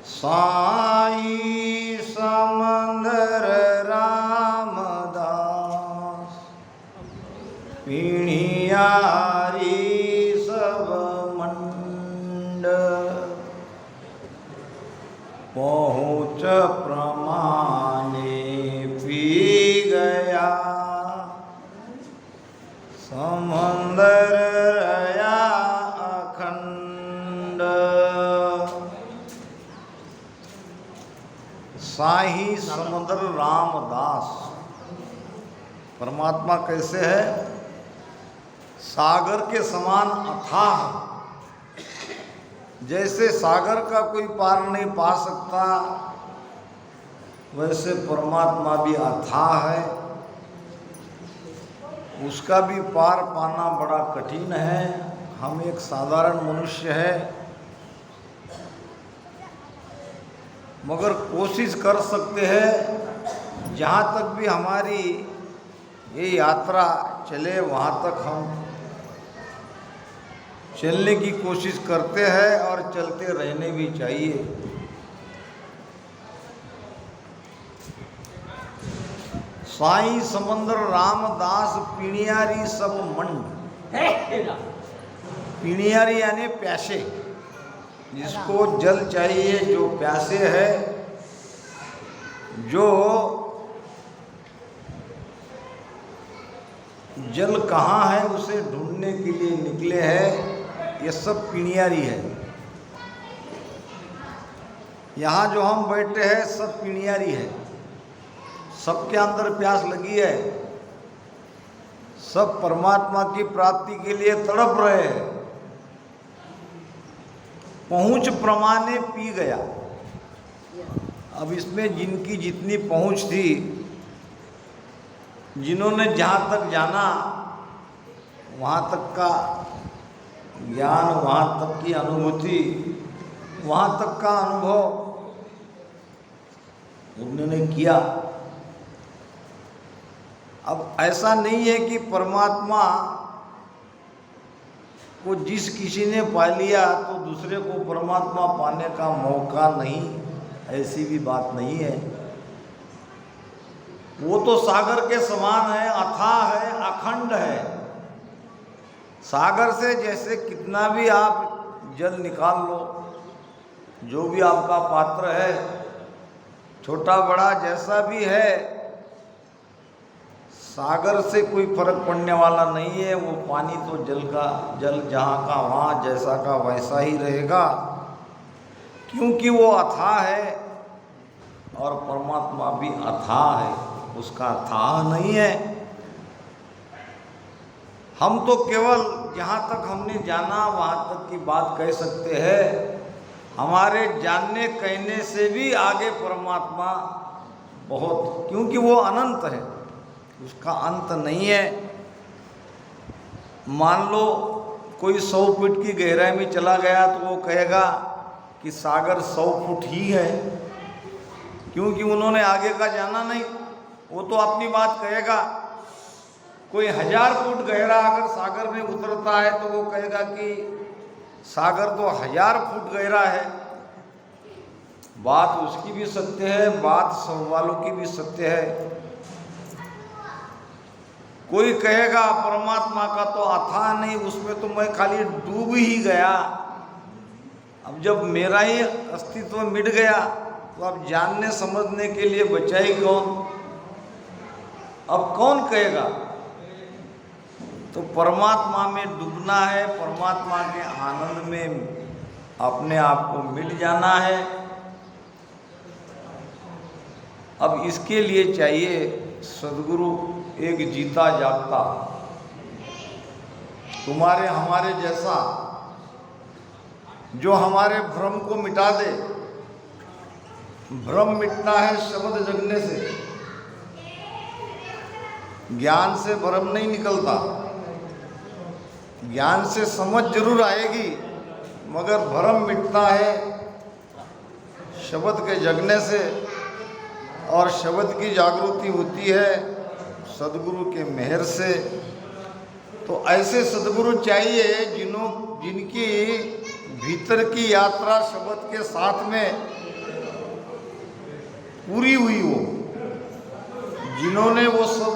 साई समंदर रामदास पीणियारी सब मंड पहुँच प्रमाणे पी गया समंदर रया अखंड। साही समुद्र रामदास। परमात्मा कैसे है? सागर के समान अथाह। जैसे सागर का कोई पार नहीं पा सकता, वैसे परमात्मा भी अथाह है। उसका भी पार पाना बड़ा कठिन है। हम एक साधारण मनुष्य है, मगर कोशिश कर सकते हैं। जहाँ तक भी हमारी ये यात्रा चले, वहाँ तक हम चलने की कोशिश करते हैं और चलते रहने भी चाहिए। साई समंदर रामदास पीणियारी सब मंड। पीणियारी यानी प्यासे, जिसको जल चाहिए, जो प्यासे है, जो जल कहाँ है उसे ढूंढने के लिए निकले हैं, ये सब पीणियारी है। यहाँ जो हम बैठे हैं सब पीणियारी है। सबके अंदर प्यास लगी है, सब परमात्मा की प्राप्ति के लिए तड़प रहे हैं। पहुँच प्रमाणे पी गया। अब इसमें जिनकी जितनी पहुँच थी, जिन्होंने जहाँ तक जाना, वहाँ तक का ज्ञान, वहाँ तक की अनुभूति, वहाँ तक का अनुभव उन्होंने किया। अब ऐसा नहीं है कि परमात्मा को जिस किसी ने पा लिया तो दूसरे को परमात्मा पाने का मौका नहीं, ऐसी भी बात नहीं है। वो तो सागर के समान है, अथाह है, अखंड है। सागर से जैसे कितना भी आप जल निकाल लो, जो भी आपका पात्र है, छोटा बड़ा जैसा भी है, सागर से कोई फर्क पड़ने वाला नहीं है। वो पानी तो जल जहाँ का वहाँ, जैसा का वैसा ही रहेगा, क्योंकि वो अथाह है और परमात्मा भी अथाह है, उसका अथाह नहीं है। हम तो केवल जहाँ तक हमने जाना वहाँ तक की बात कह सकते हैं। हमारे जानने कहने से भी आगे परमात्मा बहुत, क्योंकि वो अनंत है, उसका अंत नहीं है। मान लो कोई 100 फुट की गहराई में चला गया तो वो कहेगा कि सागर 100 फुट ही है, क्योंकि उन्होंने आगे का जाना नहीं। वो तो अपनी बात कहेगा। कोई 1000 फुट गहरा अगर सागर में उतरता है तो वो कहेगा कि सागर तो 1000 फुट गहरा है। बात उसकी भी सत्य है, बात सब वालों की भी सत्य है। कोई कहेगा परमात्मा का तो अथाह नहीं, उसमें तो मैं खाली डूब ही गया। अब जब मेरा ही अस्तित्व मिट गया तो अब जानने समझने के लिए बचा ही कौन? अब कौन कहेगा? तो परमात्मा में डूबना है, परमात्मा के आनंद में अपने आप को मिट जाना है। अब इसके लिए चाहिए सद्गुरु, एक जीता जागता, तुम्हारे हमारे जैसा, जो हमारे भ्रम को मिटा दे। भ्रम मिटना है शब्द जगने से, ज्ञान से भ्रम नहीं निकलता। ज्ञान से समझ जरूर आएगी, मगर भ्रम मिटता है शब्द के जगने से, और शब्द की जागृति होती है सद्गुरु के मेहर से। तो ऐसे सद्गुरु चाहिए जिनकी भीतर की यात्रा शब्द के साथ में पूरी हुई हो। जिन्होंने वो सब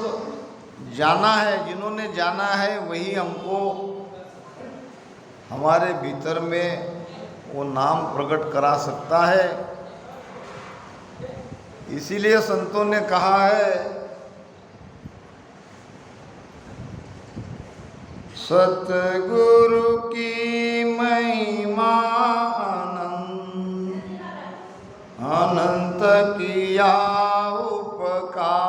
जाना है, जिन्होंने जाना है, वही हमको हमारे भीतर में वो नाम प्रकट करा सकता है। इसीलिए संतों ने कहा है, सतगुरु की महिमा अनंत, अनंत किया उपकार,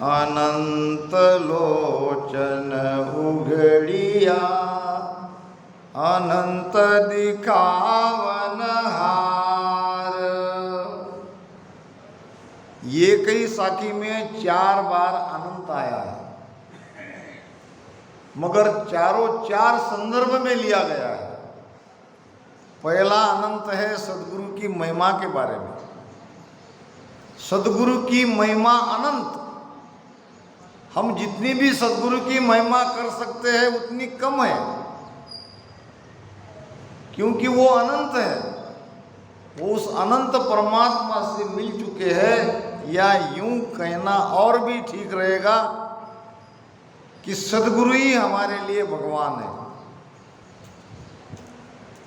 अनंत लोचन उघड़िया, अनंत दिखावन हार। ये कई साखी में 4 बार अनंत आया है, मगर चारों 4 संदर्भ में लिया गया है। पहला अनंत है सदगुरु की महिमा के बारे में। सदगुरु की महिमा अनंत। हम जितनी भी सदगुरु की महिमा कर सकते हैं उतनी कम है, क्योंकि वो अनंत है। वो उस अनंत परमात्मा से मिल चुके हैं, या यूं कहना और भी ठीक रहेगा कि सदगुरु ही हमारे लिए भगवान है।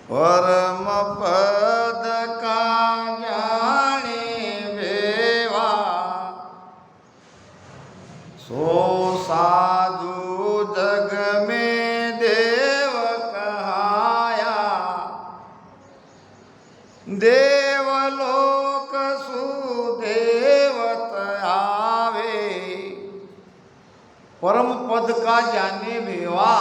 परम पद का जाने भेवा, सो साधु जग में देव कहाया, देवलोक सुदेवत आवे। परम पद का जाने भेवा,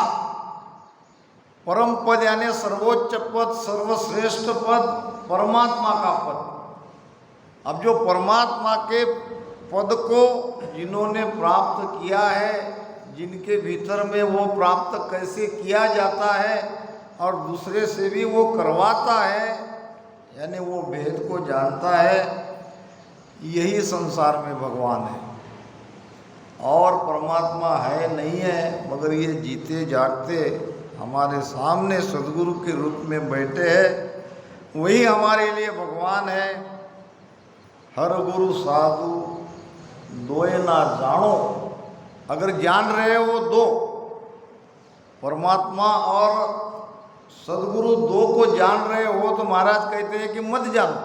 परम पद यानी सर्वोच्च पद, सर्वश्रेष्ठ पद, परमात्मा का पद। अब जो परमात्मा के पद को जिन्होंने प्राप्त किया है, जिनके भीतर में वो प्राप्त कैसे किया जाता है और दूसरे से भी वो करवाता है, यानी वो भेद को जानता है, यही संसार में भगवान है। और परमात्मा है नहीं है, मगर ये जीते जागते हमारे सामने सदगुरु के रूप में बैठे हैं, वही हमारे लिए भगवान है। हर गुरु साधु दोए ना जानो। अगर जान रहे हो दो, परमात्मा और सदगुरु दो को जान रहे हो, तो महाराज कहते हैं कि मत जानो।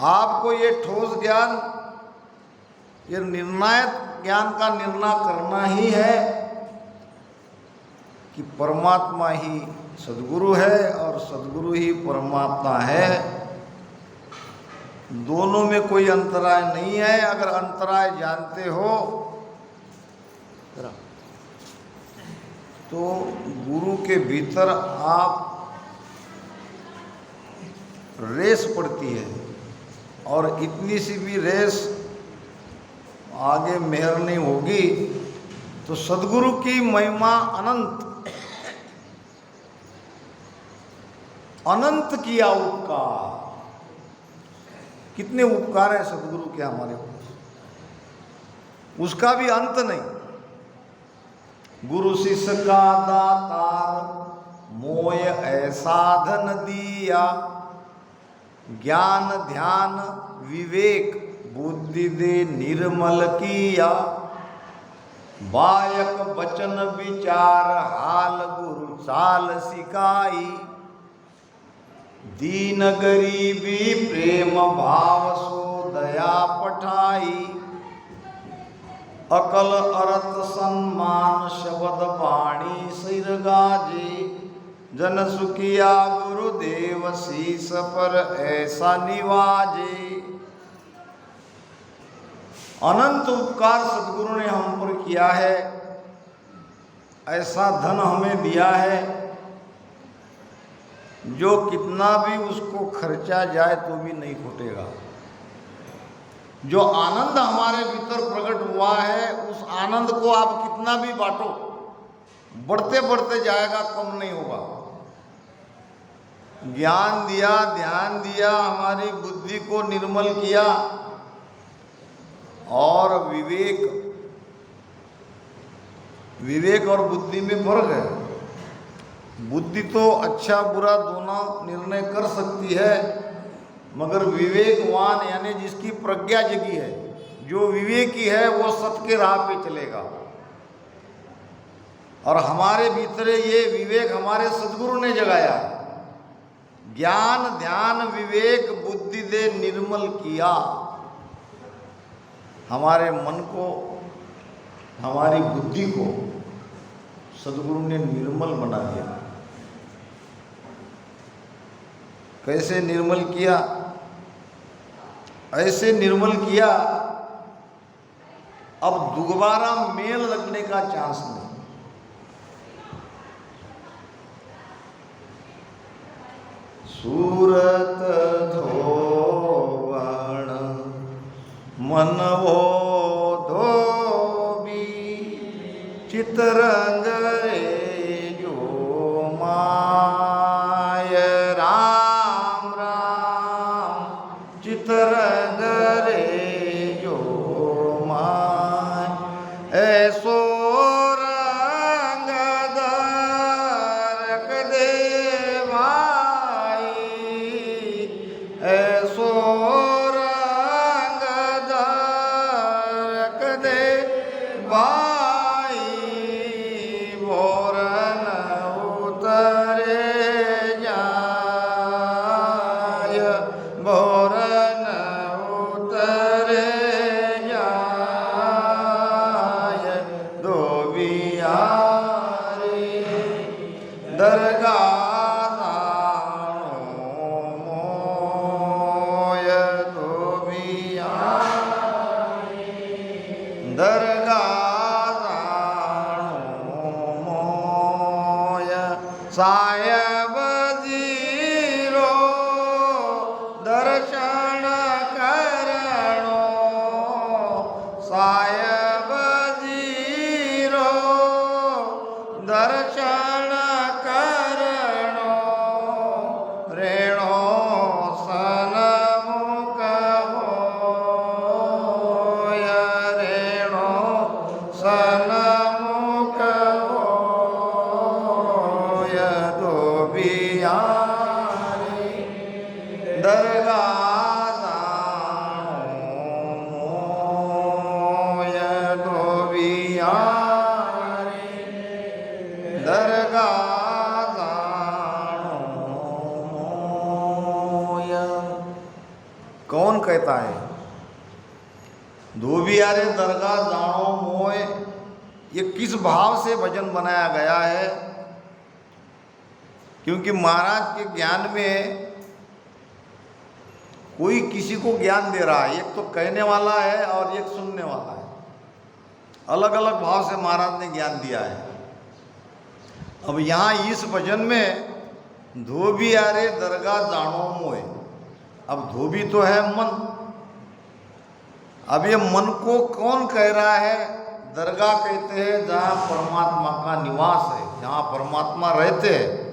आपको ये ठोस ज्ञान, ये निर्णायक ज्ञान का निर्णय करना ही है कि परमात्मा ही सदगुरु है और सदगुरु ही परमात्मा है। दोनों में कोई अंतराय नहीं है। अगर अंतराय जानते हो तो गुरु के भीतर आप रेस पड़ती है, और इतनी सी भी रेस आगे मेहर नहीं होगी। तो सदगुरु की महिमा अनंत, अनंत किया उपकार। कितने उपकार है सदगुरु के हमारे ऊपर, उसका भी अंत नहीं। गुरु शिष्य का दातार, मोय ऐसा धन दिया, ज्ञान ध्यान विवेक बुद्धि दे निर्मल किया, बायक बचन विचार हाल गुरु चाल सिखाई, दीन गरीबी प्रेम भाव सो दया पठाई, अकल अरत सम्मान शब्द वाणी सिर गाजे, जन सुखिया गुरुदेव शीस पर ऐसा निवाजे। अनंत उपकार सदगुरु ने हम पर किया है, ऐसा धन हमें दिया है जो कितना भी उसको खर्चा जाए तो भी नहीं घटेगा। जो आनंद हमारे भीतर प्रकट हुआ है, उस आनंद को आप कितना भी बांटो, बढ़ते बढ़ते जाएगा, कम नहीं होगा। ज्ञान दिया, ध्यान दिया, हमारी बुद्धि को निर्मल किया, और विवेक और बुद्धि में फर्क है। बुद्धि तो अच्छा बुरा दोनों निर्णय कर सकती है, मगर विवेकवान यानी जिसकी प्रज्ञा जगी है, जो विवेकी है, वो सत्य के राह पे चलेगा। और हमारे भीतर ये विवेक हमारे सद्गुरु ने जगाया। ज्ञान ध्यान विवेक बुद्धि दे निर्मल किया। हमारे मन को, हमारी बुद्धि को सद्गुरु ने निर्मल बना दिया। कैसे निर्मल किया? ऐसे निर्मल किया, अब दोबारा मेल लगने का चांस नहीं। सूरत धोवण मन वो धोबी, चितरंग रे जो माय राम राम, चितरंग रे जो माय ऐसो साहेब जीरो दर्शन करणो, साहेब जीरो दर्शन करणो, रेणो सनमुख होय, रेणो सनमुख दरगाह मोय धोबियारे, दरगाह मोय। कौन कहता है? धोबियारे दरगाह जानो मोय। ये किस भाव से भजन बनाया गया है? क्योंकि महाराज के ज्ञान में कोई किसी को ज्ञान दे रहा है, एक तो कहने वाला है और एक सुनने वाला है। अलग अलग भाव से महाराज ने ज्ञान दिया है। अब यहाँ इस भजन में धोबियारे दरगाह जानो मोय, अब धोबी तो है मन। अब ये मन को कौन कह रहा है? दरगाह कहते हैं जहाँ परमात्मा का निवास है, जहाँ परमात्मा रहते हैं।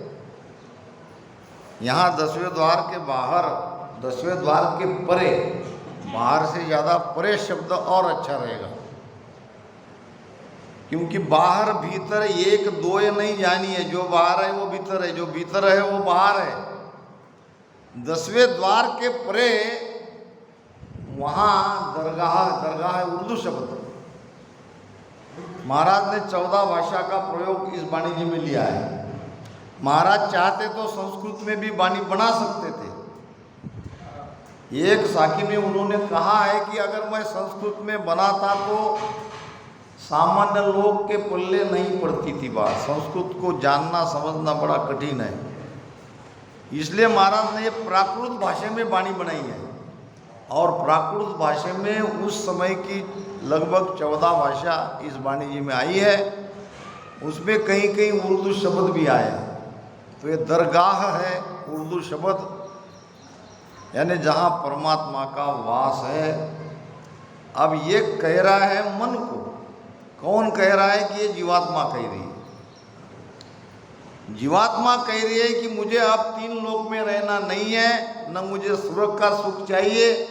यहाँ 10वें द्वार के बाहर, 10वें द्वार के परे, बाहर से ज़्यादा परे शब्द और अच्छा रहेगा, क्योंकि बाहर भीतर एक दो ये नहीं जानिए। जो बाहर है वो भीतर है, जो भीतर है वो बाहर है। 10वें द्वार के परे वहाँ दरगाह, दरगाह है उर्दू शब्द। महाराज ने 14 भाषा का प्रयोग इस वाणी जी में लिया है। महाराज चाहते तो संस्कृत में भी वाणी बना सकते थे। एक साखी में उन्होंने कहा है कि अगर मैं संस्कृत में बनाता तो सामान्य लोग के पल्ले नहीं पड़ती थी बात। संस्कृत को जानना समझना बड़ा कठिन है, इसलिए महाराज ने ये प्राकृत भाषा में वाणी बनाई है। और प्राकृत भाषा में उस समय की लगभग 14 भाषा इस वाणी जी में आई है। उसमें कहीं कहीं उर्दू शब्द भी आया। तो ये दरगाह है उर्दू शब्द, यानी जहाँ परमात्मा का वास है। अब ये कह रहा है मन को। कौन कह रहा है? कि ये जीवात्मा कह रही है। जीवात्मा कह रही है कि मुझे अब 3 लोक में रहना नहीं है, न मुझे स्वर्ग का सुख चाहिए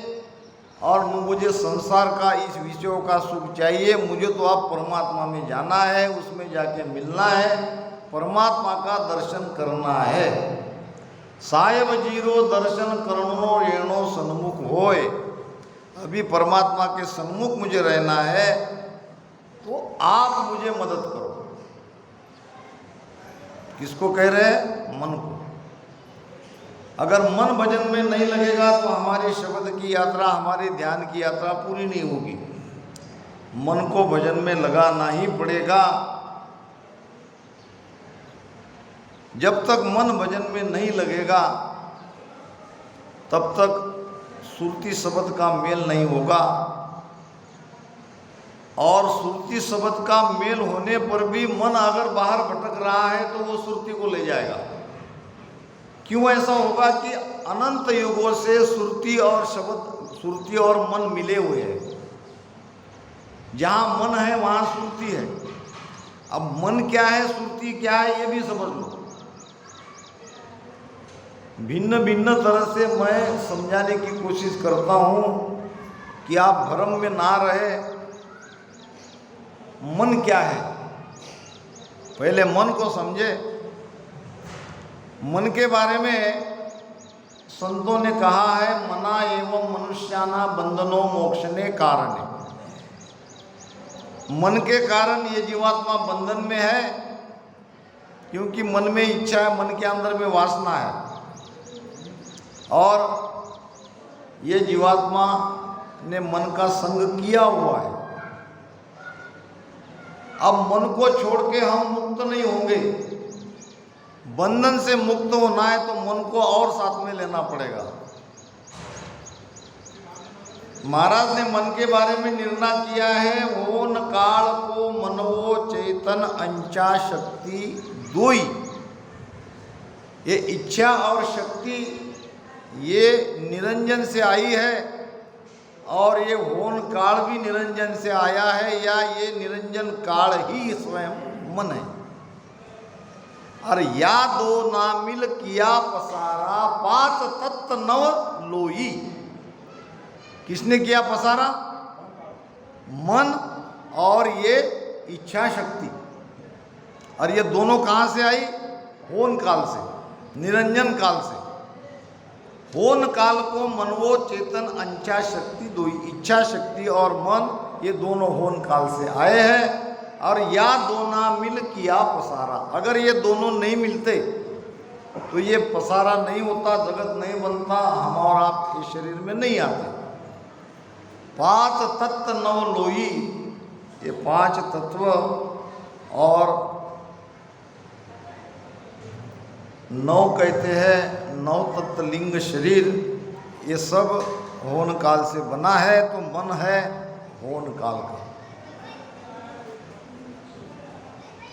और न मुझे संसार का इस विषयों का सुख चाहिए। मुझे तो अब परमात्मा में जाना है, उसमें जाके मिलना है। परमात्मा का दर्शन करना है। साहेब जीरो दर्शन करनो रेणो सन्मुख होए। अभी परमात्मा के सन्मुख मुझे रहना है, तो आप मुझे मदद करो। किसको कह रहे हैं? मन को। अगर मन भजन में नहीं लगेगा तो हमारे शब्द की यात्रा, हमारे ध्यान की यात्रा पूरी नहीं होगी। मन को भजन में लगाना ही पड़ेगा। जब तक मन भजन में नहीं लगेगा तब तक सुरती शब्द का मेल नहीं होगा, और सुरती शब्द का मेल होने पर भी मन अगर बाहर भटक रहा है तो वो सुरती को ले जाएगा। क्यों ऐसा होगा कि अनंत युगों से सुरती और शब्द, सुरती और मन मिले हुए हैं। जहाँ मन है वहाँ सुरती है। अब मन क्या है, सुरती क्या है, ये भी समझ लो। भिन्न भिन्न तरह से मैं समझाने की कोशिश करता हूँ कि आप भ्रम में ना रहे। मन क्या है, पहले मन को समझे। मन के बारे में संतों ने कहा है, मना एवं मनुष्याना बंधनो मोक्षने कारण। मन के कारण ये जीवात्मा बंधन में है, क्योंकि मन में इच्छा है, मन के अंदर में वासना है, और ये जीवात्मा ने मन का संग किया हुआ है। अब मन को छोड़ के हम मुक्त नहीं होंगे। बंधन से मुक्त होना है तो मन को और साथ में लेना पड़ेगा। महाराज ने मन के बारे में निर्णय किया है, ओन काल को मनवो चेतन अंचा शक्ति दोई। ये इच्छा और शक्ति ये निरंजन से आई है, और ये होन काल भी निरंजन से आया है, या ये निरंजन काल ही स्वयं मन है। और या दो ना मिल किया पसारा, पांच तत्व नव लोई। किसने किया पसारा? मन और ये इच्छा शक्ति। और ये दोनों कहाँ से आई? होन काल से, निरंजन काल से। होन काल को मनवो चेतन अंचा शक्ति दो। इच्छा शक्ति और मन ये दोनों होन काल से आए हैं। और या दोना मिल किया पसारा। अगर ये दोनों नहीं मिलते तो ये पसारा नहीं होता, जगत नहीं बनता, हम और आप इस शरीर में नहीं आते। पांच तत्व नव लोई। ये पांच तत्व और नौ कहते हैं, नौ तत्व लिंग शरीर, ये सब होन काल से बना है। तो मन है होन काल का।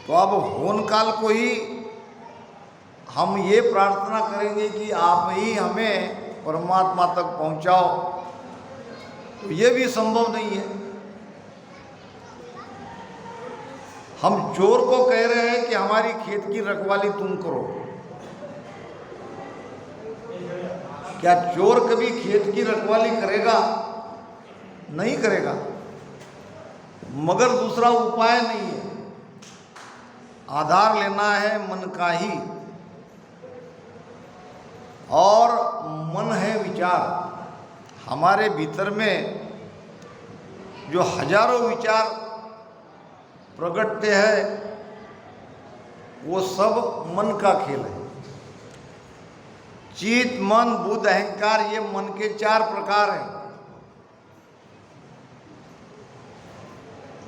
तो अब होन काल को ही हम ये प्रार्थना करेंगे कि आप ही हमें परमात्मा तक पहुंचाओ, तो ये भी संभव नहीं है। हम चोर को कह रहे हैं कि हमारी खेत की रखवाली तुम करो। क्या चोर कभी खेत की रखवाली करेगा? नहीं करेगा। मगर दूसरा उपाय नहीं है। आधार लेना है मन का ही, और मन है विचार। हमारे भीतर में जो हजारों विचार प्रगटते हैं वो सब मन का खेल है। चित, मन, बुद्ध, अहंकार, ये मन के चार प्रकार हैं।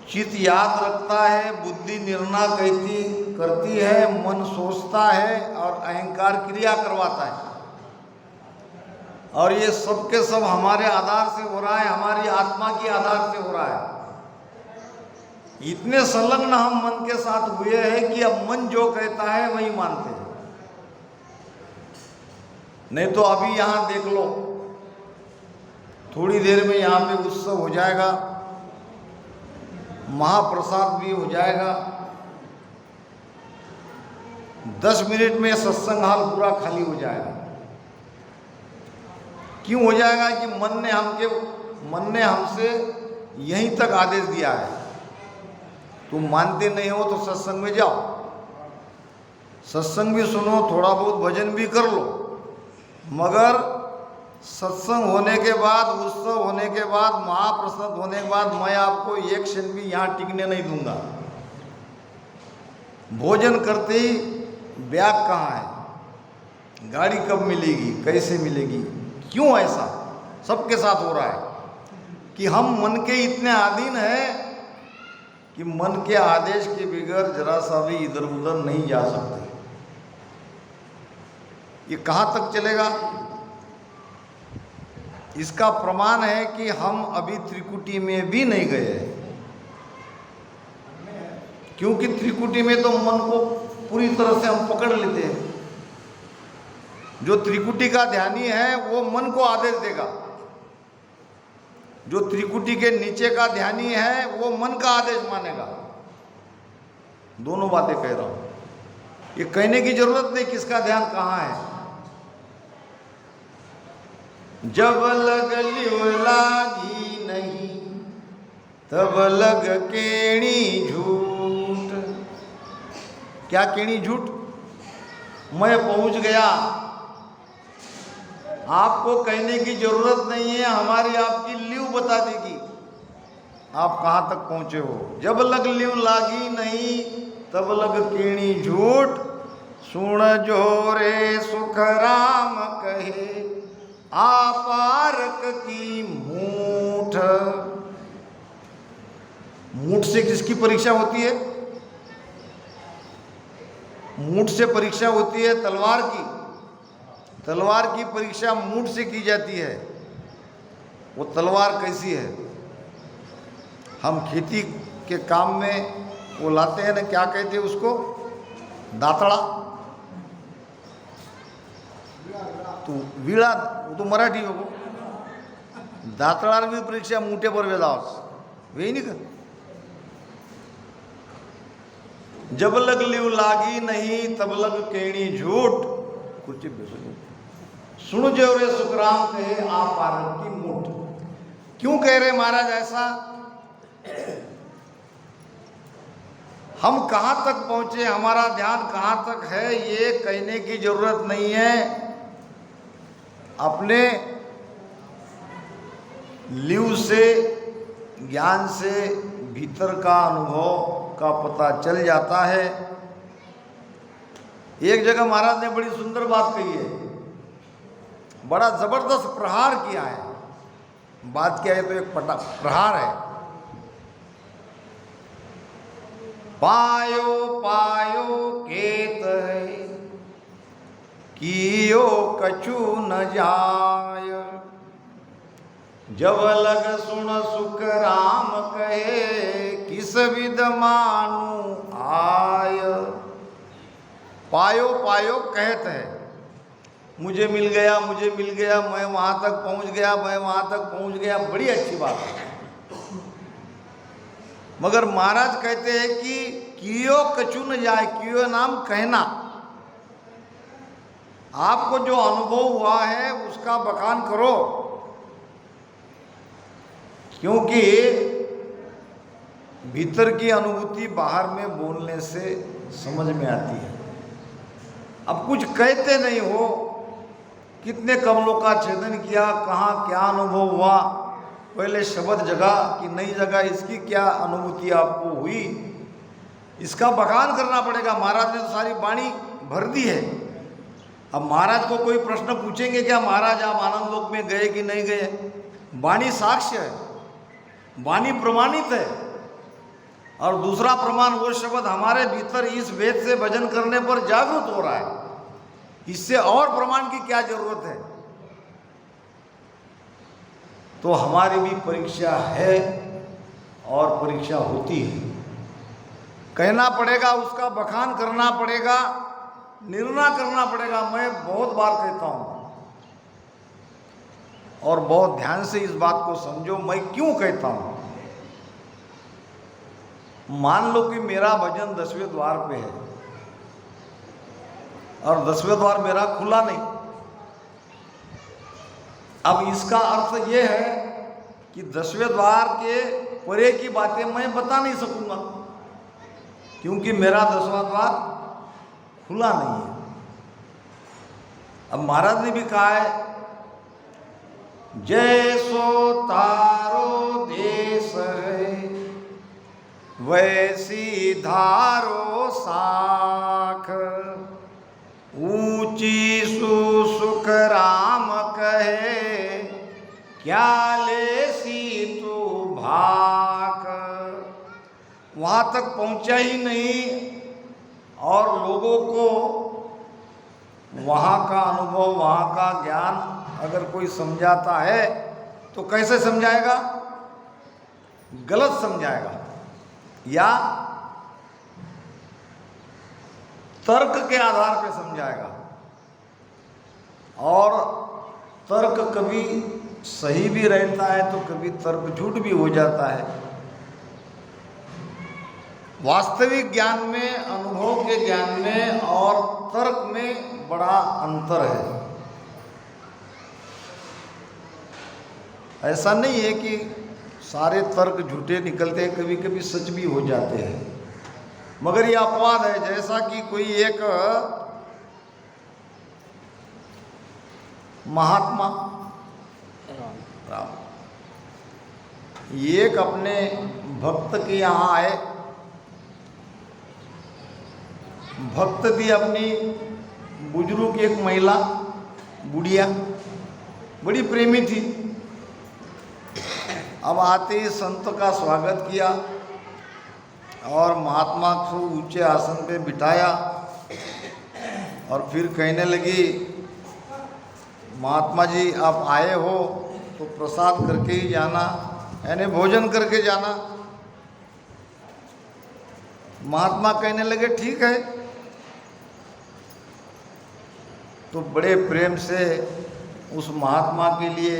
चित याद रखता है, बुद्धि निर्णय करती है, मन सोचता है, और अहंकार क्रिया करवाता है। और ये सब के सब हमारे आधार से हो रहा है, हमारी आत्मा की आधार से हो रहा है। इतने संलग्न हम मन के साथ हुए हैं कि अब मन जो कहता है वही मानते हैं। नहीं तो अभी यहाँ देख लो, थोड़ी देर में यहाँ पे उत्सव हो जाएगा, महाप्रसाद भी हो जाएगा, 10 मिनट में सत्संग हाल पूरा खाली हो जाएगा। क्यों हो जाएगा? कि मन ने हमसे यहीं तक आदेश दिया है, तुम मानते नहीं हो तो सत्संग में जाओ। सत्संग भी सुनो, थोड़ा बहुत भजन भी कर लो, मगर सत्संग होने के बाद, उत्सव होने के बाद, महाप्रसाद होने के बाद मैं आपको एक क्षण भी यहाँ टिकने नहीं दूंगा। भोजन करते ही बैग कहाँ है, गाड़ी कब मिलेगी, कैसे मिलेगी, क्यों ऐसा सबके साथ हो रहा है कि हम मन के इतने अधीन हैं कि मन के आदेश के बगैर जरा सा भी इधर उधर नहीं जा सकते। ये कहाँ तक चलेगा? इसका प्रमाण है कि हम अभी त्रिकुटी में भी नहीं गए, क्योंकि त्रिकुटी में तो मन को पूरी तरह से हम पकड़ लेते हैं। जो त्रिकुटी का ध्यानी है वो मन को आदेश देगा, जो त्रिकुटी के नीचे का ध्यानी है वो मन का आदेश मानेगा। दोनों बातें कह रहा हूं, ये कहने की जरूरत नहीं किसका ध्यान कहाँ है। जब लग लियो लागी नहीं तब लग केणी झूठ। क्या केणी झूठ? मैं पहुंच गया, आपको कहने की जरूरत नहीं है, हमारी आपकी लीव बता देगी आप कहाँ तक पहुँचे हो। जब लग लीव लागी नहीं तब लग केणी झूठ। सुन जो रे सुख राम कहे आपारक की मूठ। मूठ से किसकी परीक्षा होती है? मूठ से परीक्षा होती है तलवार की। तलवार की परीक्षा मूठ से की जाती है। वो तलवार कैसी है? हम खेती के काम में वो लाते हैं ना, क्या कहते हैं उसको, दातड़ा, तो वीड़ा, वो तो मराठी हो वो दातळार भी परीक्षा मूठे पर वेदावस वे नहीं कर। जब लग लिव लागी नहीं तब लग केणी झूठ। कुछ सुन जो रे सुखराम कहे आप पारन की मूठ। क्यों कह रहे महाराज ऐसा? हम कहाँ तक पहुँचे, हमारा ध्यान कहाँ तक है, ये कहने की जरूरत नहीं है। अपने लिव से, ज्ञान से भीतर का अनुभव का पता चल जाता है। एक जगह महाराज ने बड़ी सुंदर बात कही है, बड़ा जबरदस्त प्रहार किया है। बात क्या है तो एक प्रहार है। पायो पायो केत है कियो कछु न जाय। जब लग सुन सुख राम कहे किस विध मानु आय। पायो पायो कहत है, मुझे मिल गया, मुझे मिल गया, मैं वहाँ तक पहुँच गया, मैं वहाँ तक पहुँच गया, बड़ी अच्छी बात है। मगर महाराज कहते हैं कि कियो कछु न जाए। कियो नाम कहना, आपको जो अनुभव हुआ है उसका बखान करो, क्योंकि भीतर की अनुभूति बाहर में बोलने से समझ में आती है। अब कुछ कहते नहीं हो, कितने कमलों का छेदन किया, कहाँ क्या अनुभव हुआ, पहले शब्द जगह कि नई जगह, इसकी क्या अनुभूति आपको हुई, इसका बखान करना पड़ेगा। महाराज ने तो सारी वाणी भर दी है। अब महाराज को कोई प्रश्न पूछेंगे क्या, महाराज आप आनंद लोक में गए कि नहीं गए? वाणी साक्ष्य है, वाणी प्रमाणित है। और दूसरा प्रमाण वो शब्द हमारे भीतर इस वेद से भजन करने पर जागृत हो रहा है। इससे और प्रमाण की क्या जरूरत है? तो हमारी भी परीक्षा है और परीक्षा होती है। कहना पड़ेगा, उसका बखान करना पड़ेगा, निर्णय करना पड़ेगा। मैं बहुत बार कहता हूं और बहुत ध्यान से इस बात को समझो, मैं क्यों कहता हूं। मान लो कि मेरा भजन 10वें द्वार पे है और 10वें द्वार मेरा खुला नहीं। अब इसका अर्थ यह है कि 10वें द्वार के परे की बातें मैं बता नहीं सकूंगा, क्योंकि मेरा 10वां द्वार खुला नहीं है। अब महाराज ने भी कहा है, जैसो तारो देश है वैसी धारो साख, ऊंची सुख राम कहे क्या लेसी तू भाक। वहाँ तक पहुँचा ही नहीं और लोगों को वहाँ का अनुभव, वहाँ का ज्ञान अगर कोई समझाता है तो कैसे समझाएगा? गलत समझाएगा या तर्क के आधार पर समझाएगा। और तर्क कभी सही भी रहता है तो कभी तर्क झूठ भी हो जाता है। वास्तविक ज्ञान में, अनुभव के ज्ञान में और तर्क में बड़ा अंतर है। ऐसा नहीं है कि सारे तर्क झूठे निकलते हैं, कभी कभी सच भी हो जाते हैं, मगर ये अपवाद है। जैसा कि कोई एक महात्मा राम एक अपने भक्त के यहाँ आए। भक्त थी अपनी बुजुर्ग एक महिला बुढ़िया, बड़ी प्रेमी थी। अब आते ही संत का स्वागत किया और महात्मा को ऊंचे आसन पे बिठाया और फिर कहने लगी, महात्मा जी आप आए हो तो प्रसाद करके ही जाना, यानी भोजन करके जाना। महात्मा कहने लगे ठीक है। तो बड़े प्रेम से उस महात्मा के लिए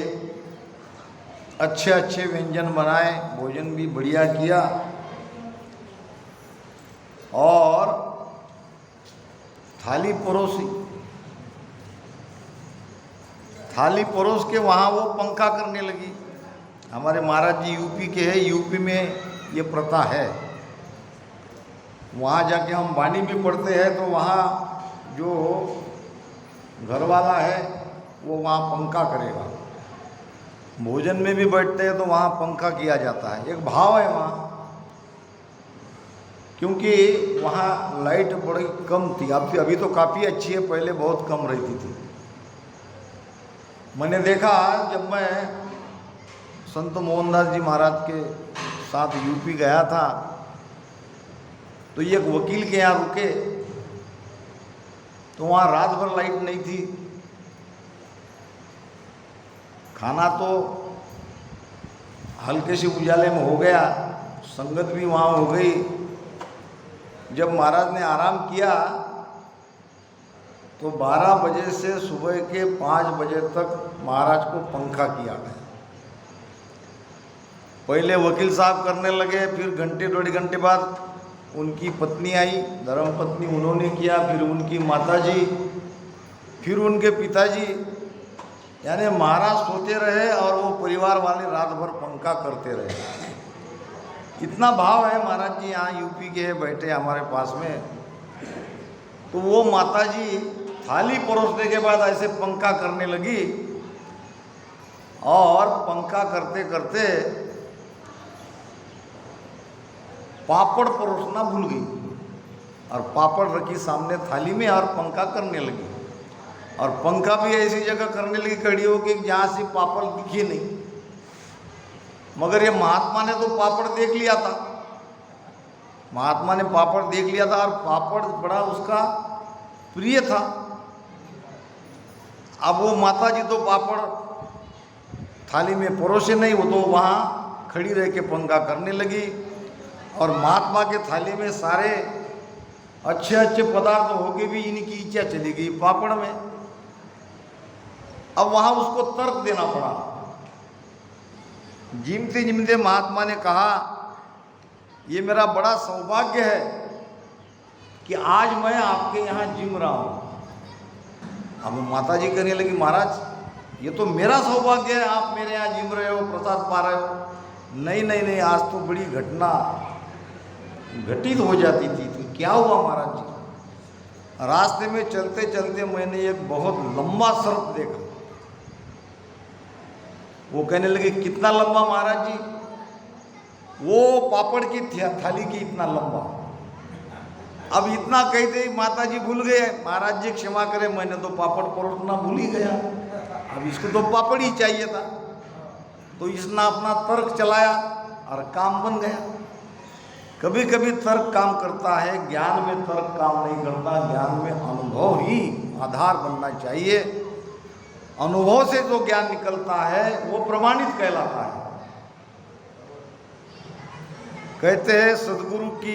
अच्छे अच्छे व्यंजन बनाए, भोजन भी बढ़िया किया और थाली परोसी। थाली परोस के वहाँ वो पंखा करने लगी। हमारे महाराज जी यूपी के हैं, यूपी में ये प्रथा है। वहाँ जाके हम वाणी भी पढ़ते हैं तो वहाँ जो घर वाला है वो वहाँ पंखा करेगा। भोजन में भी बैठते हैं तो वहाँ पंखा किया जाता है। एक भाव है वहाँ, क्योंकि वहाँ लाइट बड़ी कम थी। अभी तो काफ़ी अच्छी है, पहले बहुत कम रहती थी। मैंने देखा जब मैं संत मोहनदास जी महाराज के साथ यूपी गया था तो ये एक वकील के यहाँ रुके तो वहाँ रात भर लाइट नहीं थी। खाना तो हल्के से उजाले में हो गया, संगत भी वहाँ हो गई। जब महाराज ने आराम किया तो 12 बजे से सुबह के 5 बजे तक महाराज को पंखा किया गया। पहले वकील साहब करने लगे, फिर घंटे 1.5 घंटे बाद उनकी पत्नी आई, धर्म पत्नी, उन्होंने किया, फिर उनकी माताजी, फिर उनके पिताजी। यानी महाराज सोते रहे और वो परिवार वाले रात भर पंखा करते रहे। इतना भाव है। महाराज जी यहाँ यूपी के बैठे हमारे पास में, तो वो माताजी थाली परोसने के बाद ऐसे पंखा करने लगी और पंखा करते करते पापड़ परोसना भूल गई और पापड़ रखी सामने थाली में और पंखा करने लगी। और पंखा भी ऐसी जगह करने लगी खड़ी होकर जहाँ से पापड़ दिखे नहीं। मगर ये महात्मा ने तो पापड़ देख लिया था। महात्मा ने पापड़ देख लिया था और पापड़ बड़ा उसका प्रिय था। अब वो माता जी तो पापड़ थाली में परोसे नहीं, वो तो वहाँ खड़ी रह के पंखा करने लगी। और महात्मा के थाली में सारे अच्छे अच्छे पदार्थ होके भी इनकी इच्छा चली गई पापड़ में। अब वहाँ उसको तर्क देना पड़ा। जिमते जिमते महात्मा ने कहा, ये मेरा बड़ा सौभाग्य है कि आज मैं आपके यहाँ जिम रहा हूँ। अब माता जी कहने लगी, महाराज ये तो मेरा सौभाग्य है, आप मेरे यहाँ जिम रहे हो, प्रसाद पा रहे हो। नहीं नहीं नहीं, आज तो बड़ी घटना घटित हो जाती थी। तो क्या हुआ महाराज जी? रास्ते में चलते चलते मैंने एक बहुत लंबा सर्प देखा। वो कहने लगे कितना लंबा महाराज जी? वो पापड़ की थाली की इतना लंबा। अब इतना कहते ही माता जी भूल गए। महाराज जी क्षमा करें, मैंने तो पापड़ परोसना भूल ही गया, अब इसको तो पापड़ ही चाहिए था। तो इसने अपना तर्क चलाया और काम बन गया। कभी कभी तर्क काम करता है, ज्ञान में तर्क काम नहीं करता। ज्ञान में अनुभव ही आधार बनना चाहिए। अनुभव से जो ज्ञान निकलता है वो प्रमाणित कहलाता है। कहते हैं सदगुरु की